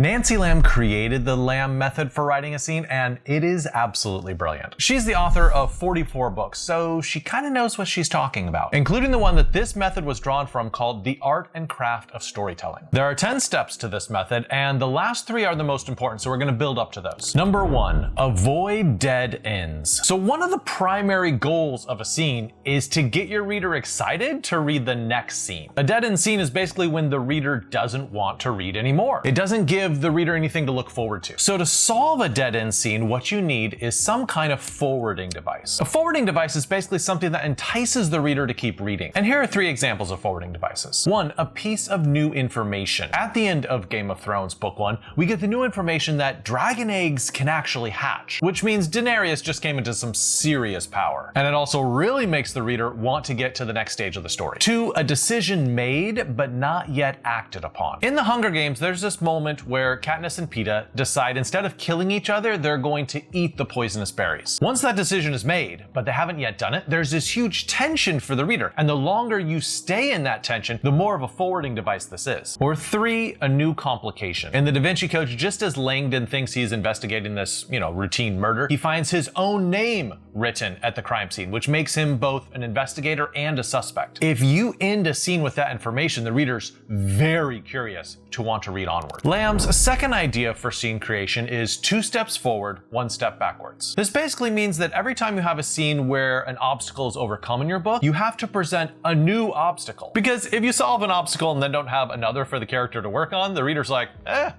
Nancy Lamb created the Lamb method for writing a scene, and it is absolutely brilliant. She's the author of 44 books, so she kind of knows what she's talking about, including the one that this method was drawn from called The Art and Craft of Storytelling. There are 10 steps to this method, and the last 3 are the most important, so we're going to build up to those. Number 1, avoid dead ends. So one of the primary goals of a scene is to get your reader excited to read the next scene. A dead end scene is basically when the reader doesn't want to read anymore. It doesn't give the reader anything to look forward to. So to solve a dead end scene, what you need is some kind of forwarding device. A forwarding device is basically something that entices the reader to keep reading. And here are 3 examples of forwarding devices. 1, a piece of new information. At the end of Game of Thrones Book 1, we get the new information that dragon eggs can actually hatch, which means Daenerys just came into some serious power. And it also really makes the reader want to get to the next stage of the story. 2, a decision made but not yet acted upon. In the Hunger Games, there's this moment where Katniss and Peeta decide instead of killing each other, they're going to eat the poisonous berries. Once that decision is made, but they haven't yet done it, there's this huge tension for the reader. And the longer you stay in that tension, the more of a forwarding device this is. Or 3, a new complication. In the Da Vinci Code, just as Langdon thinks he's investigating this, routine murder, he finds his own name written at the crime scene, which makes him both an investigator and a suspect. If you end a scene with that information, the reader's very curious to want to read onward. Lamb's second idea for scene creation is 2 steps forward, 1 step backwards. This basically means that every time you have a scene where an obstacle is overcome in your book, you have to present a new obstacle. Because if you solve an obstacle and then don't have another for the character to work on, the reader's like,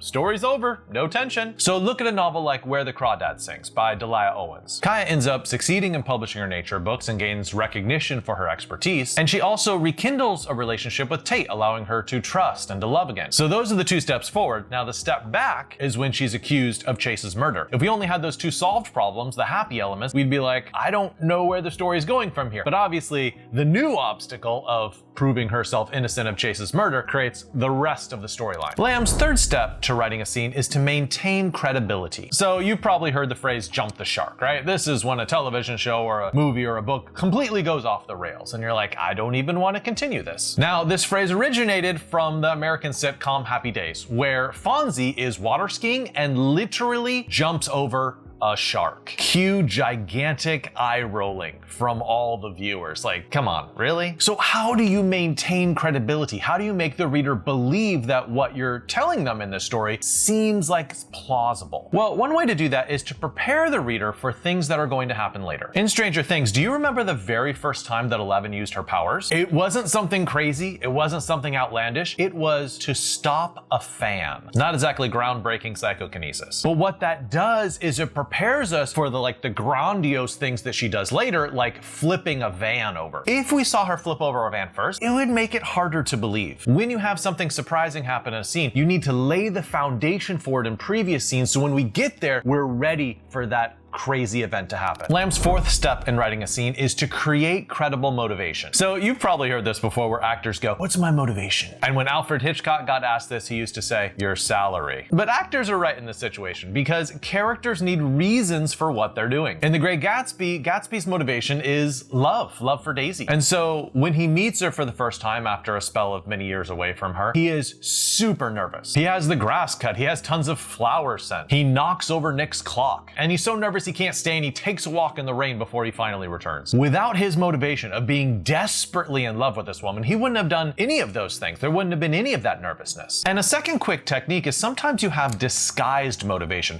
story's over, no tension. So look at a novel like Where the Crawdad Sings by Delia Owens. Kaya ends up succeeding in publishing her nature books and gains recognition for her expertise, and she also rekindles a relationship with Tate, allowing her to trust and to love again. So those are the 2 steps forward. Now the step back is when she's accused of Chase's murder. If we only had those 2 solved problems, the happy elements, we'd be like, I don't know where the story's going from here. But obviously, the new obstacle of proving herself innocent of Chase's murder creates the rest of the storyline. Lamb's third step to writing a scene is to maintain credibility. So you've probably heard the phrase jump the shark, right? This is when a television show or a movie or a book completely goes off the rails and you're like, I don't even want to continue this. Now, this phrase originated from the American sitcom Happy Days, where Fonzie is water skiing and literally jumps over a shark. Cue gigantic eye rolling from all the viewers. Like, come on, really? So how do you maintain credibility? How do you make the reader believe that what you're telling them in this story seems like it's plausible? Well, one way to do that is to prepare the reader for things that are going to happen later. In Stranger Things, do you remember the very first time that Eleven used her powers? It wasn't something crazy. It wasn't something outlandish. It was to stop a fan. Not exactly groundbreaking psychokinesis. But what that does is it prepares us for the grandiose things that she does later, like flipping a van over. If we saw her flip over a van first, it would make it harder to believe. When you have something surprising happen in a scene, you need to lay the foundation for it in previous scenes, so when we get there, we're ready for that crazy event to happen. Lamb's fourth step in writing a scene is to create credible motivation. So you've probably heard this before, where actors go, "What's my motivation?" And when Alfred Hitchcock got asked this, he used to say, "Your salary." But actors are right in this situation, because characters need reasons for what they're doing. In The Great Gatsby, Gatsby's motivation is love for Daisy. And so when he meets her for the first time after a spell of many years away from her, he is super nervous. He has the grass cut, he has tons of flower scent, he knocks over Nick's clock, and he's so nervous he can't stay, and he takes a walk in the rain before he finally returns. Without his motivation of being desperately in love with this woman, he wouldn't have done any of those things. There wouldn't have been any of that nervousness. And a second quick technique is sometimes you have disguised motivation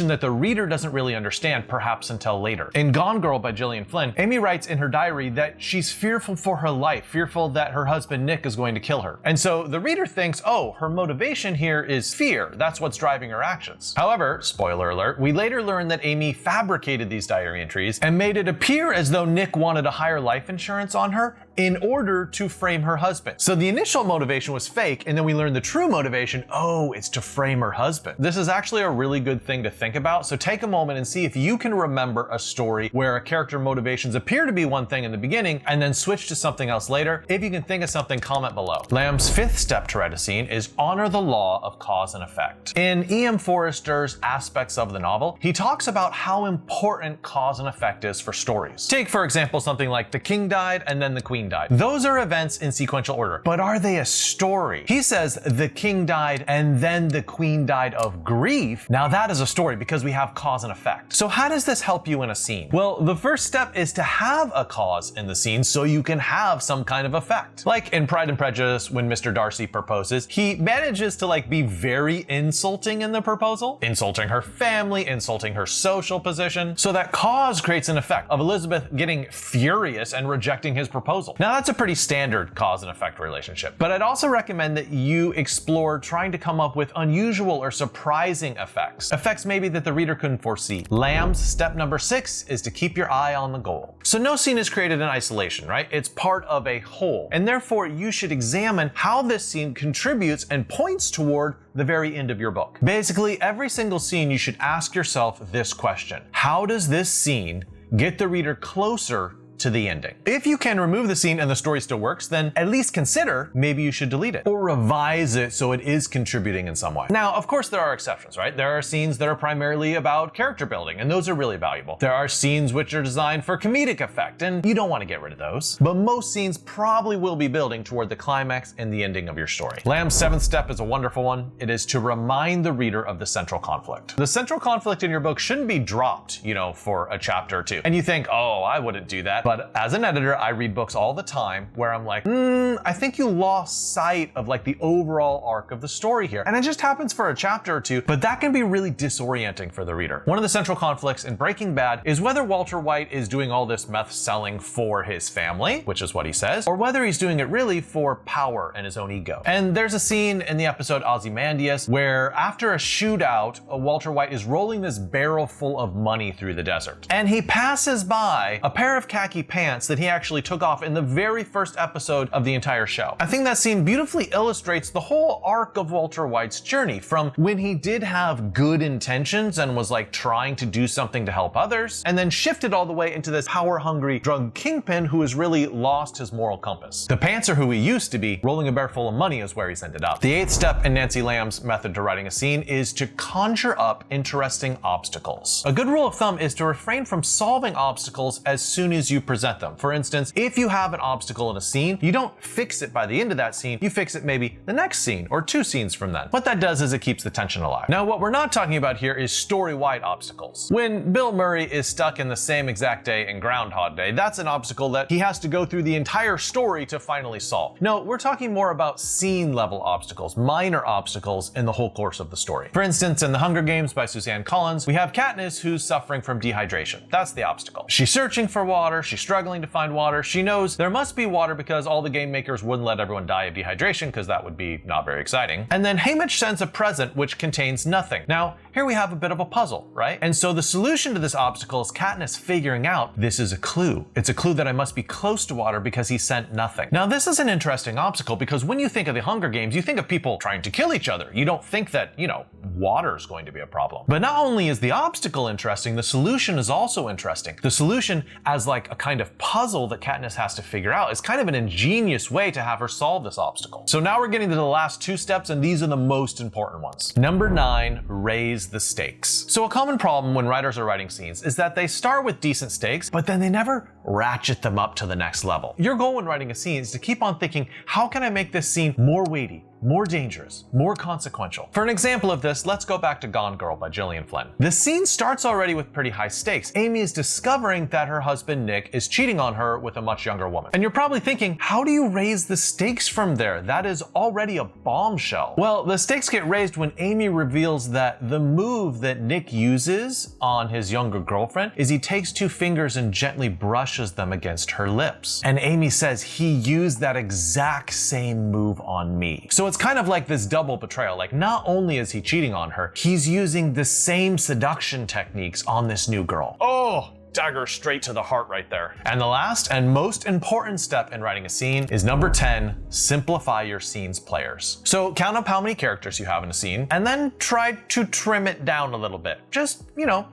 that the reader doesn't really understand, perhaps until later. In Gone Girl by Gillian Flynn, Amy writes in her diary that she's fearful for her life, fearful that her husband Nick is going to kill her. And so the reader thinks, oh, her motivation here is fear. That's what's driving her actions. However, spoiler alert, we later learn that Amy fabricated these diary entries and made it appear as though Nick wanted a higher life insurance on her in order to frame her husband. So the initial motivation was fake, and then we learned the true motivation, oh, it's to frame her husband. This is actually a really good thing to think about, so take a moment and see if you can remember a story where a character motivations appear to be one thing in the beginning and then switch to something else later. If you can think of something, comment below. Lamb's fifth step to write a scene is honor the law of cause and effect. In E.M. Forrester's Aspects of the Novel, he talks about how important cause and effect is for stories. Take, for example, something like the king died and then the queen queen died. Those are events in sequential order, but are they a story? He says the king died and then the queen died of grief. Now that is a story because we have cause and effect. So how does this help you in a scene? Well, the first step is to have a cause in the scene so you can have some kind of effect. Like in Pride and Prejudice, when Mr. Darcy proposes, he manages to be very insulting in the proposal, insulting her family, insulting her social position. So that cause creates an effect of Elizabeth getting furious and rejecting his proposal. Now that's a pretty standard cause and effect relationship, but I'd also recommend that you explore trying to come up with unusual or surprising effects. Effects maybe that the reader couldn't foresee. Lamb's step number 6 is to keep your eye on the goal. So no scene is created in isolation, right? It's part of a whole, and therefore you should examine how this scene contributes and points toward the very end of your book. Basically, every single scene you should ask yourself this question: how does this scene get the reader closer to the ending? If you can remove the scene and the story still works, then at least consider maybe you should delete it or revise it so it is contributing in some way. Now, of course, there are exceptions, right? There are scenes that are primarily about character building, and those are really valuable. There are scenes which are designed for comedic effect, and you don't want to get rid of those. But most scenes probably will be building toward the climax and the ending of your story. Lamb's 7th step is a wonderful one. It is to remind the reader of the central conflict. The central conflict in your book shouldn't be dropped, for a chapter or two. And you think, oh, I wouldn't do that. But as an editor, I read books all the time where I'm like, I think you lost sight of the overall arc of the story here. And it just happens for a chapter or two, but that can be really disorienting for the reader. One of the central conflicts in Breaking Bad is whether Walter White is doing all this meth selling for his family, which is what he says, or whether he's doing it really for power and his own ego. And there's a scene in the episode Ozymandias where after a shootout, Walter White is rolling this barrel full of money through the desert. And he passes by a pair of khaki pants that he actually took off in the very first episode of the entire show. I think that scene beautifully illustrates the whole arc of Walter White's journey, from when he did have good intentions and was trying to do something to help others, and then shifted all the way into this power-hungry drug kingpin who has really lost his moral compass. The pants are who he used to be. Rolling a barrel full of money is where he's ended up. The 8th step in Nancy Lamb's method to writing a scene is to conjure up interesting obstacles. A good rule of thumb is to refrain from solving obstacles as soon as you present them. For instance, if you have an obstacle in a scene, you don't fix it by the end of that scene, you fix it maybe the next scene or 2 scenes from then. What that does is it keeps the tension alive. Now, what we're not talking about here is story-wide obstacles. When Bill Murray is stuck in the same exact day in Groundhog Day, that's an obstacle that he has to go through the entire story to finally solve. No, we're talking more about scene-level obstacles, minor obstacles in the whole course of the story. For instance, in The Hunger Games by Suzanne Collins, we have Katniss who's suffering from dehydration. That's the obstacle. She's searching for water, she's struggling to find water. She knows there must be water because all the game makers wouldn't let everyone die of dehydration because that would be not very exciting. And then Haymitch sends a present which contains nothing. Now, here we have a bit of a puzzle, right? And so the solution to this obstacle is Katniss figuring out this is a clue. It's a clue that I must be close to water because he sent nothing. Now, this is an interesting obstacle because when you think of the Hunger Games, you think of people trying to kill each other. You don't think that, water is going to be a problem. But not only is the obstacle interesting, the solution is also interesting. The solution as a kind of puzzle that Katniss has to figure out is kind of an ingenious way to have her solve this obstacle. So now we're getting to the last 2 steps, and these are the most important ones. Number 9, raise the stakes. So a common problem when writers are writing scenes is that they start with decent stakes, but then they never ratchet them up to the next level. Your goal when writing a scene is to keep on thinking, how can I make this scene more weighty, more dangerous, more consequential? For an example of this, let's go back to Gone Girl by Gillian Flynn. The scene starts already with pretty high stakes. Amy is discovering that her husband Nick is cheating on her with a much younger woman. And you're probably thinking, how do you raise the stakes from there? That is already a bombshell. Well, the stakes get raised when Amy reveals that the move that Nick uses on his younger girlfriend is he takes 2 fingers and gently brushes them against her lips. And Amy says he used that exact same move on me. So it's kind of like this double betrayal. Not only is he cheating on her, he's using the same seduction techniques on this new girl. Oh, dagger straight to the heart right there. And the last and most important step in writing a scene is number 10, simplify your scene's players. So count up how many characters you have in a scene and then try to trim it down a little bit. Just,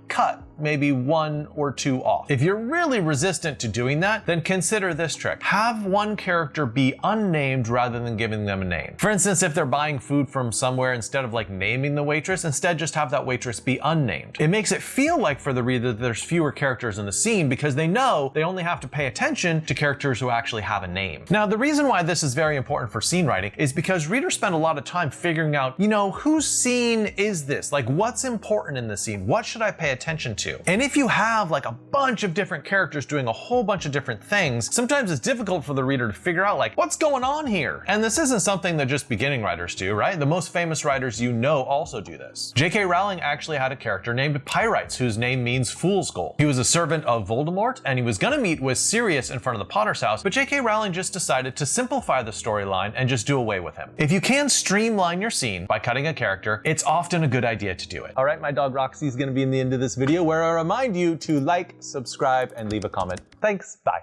cut maybe 1 or 2 off. If you're really resistant to doing that, then consider this trick. Have one character be unnamed rather than giving them a name. For instance, if they're buying food from somewhere, instead of naming the waitress, instead just have that waitress be unnamed. It makes it feel like for the reader that there's fewer characters characters in the scene because they know they only have to pay attention to characters who actually have a name. Now, the reason why this is very important for scene writing is because readers spend a lot of time figuring out, whose scene is this? Like, what's important in the scene? What should I pay attention to? And if you have like a bunch of different characters doing a whole bunch of different things, sometimes it's difficult for the reader to figure out like, what's going on here? And this isn't something that just beginning writers do, right? The most famous writers also do this. J.K. Rowling actually had a character named Pyrites, whose name means Fool's Gold. He was a servant of Voldemort, and he was gonna meet with Sirius in front of the Potter's house, but J.K. Rowling just decided to simplify the storyline and just do away with him. If you can streamline your scene by cutting a character, it's often a good idea to do it. All right, my dog Roxy is gonna be in the end of this video where I remind you to like, subscribe, and leave a comment. Thanks, bye.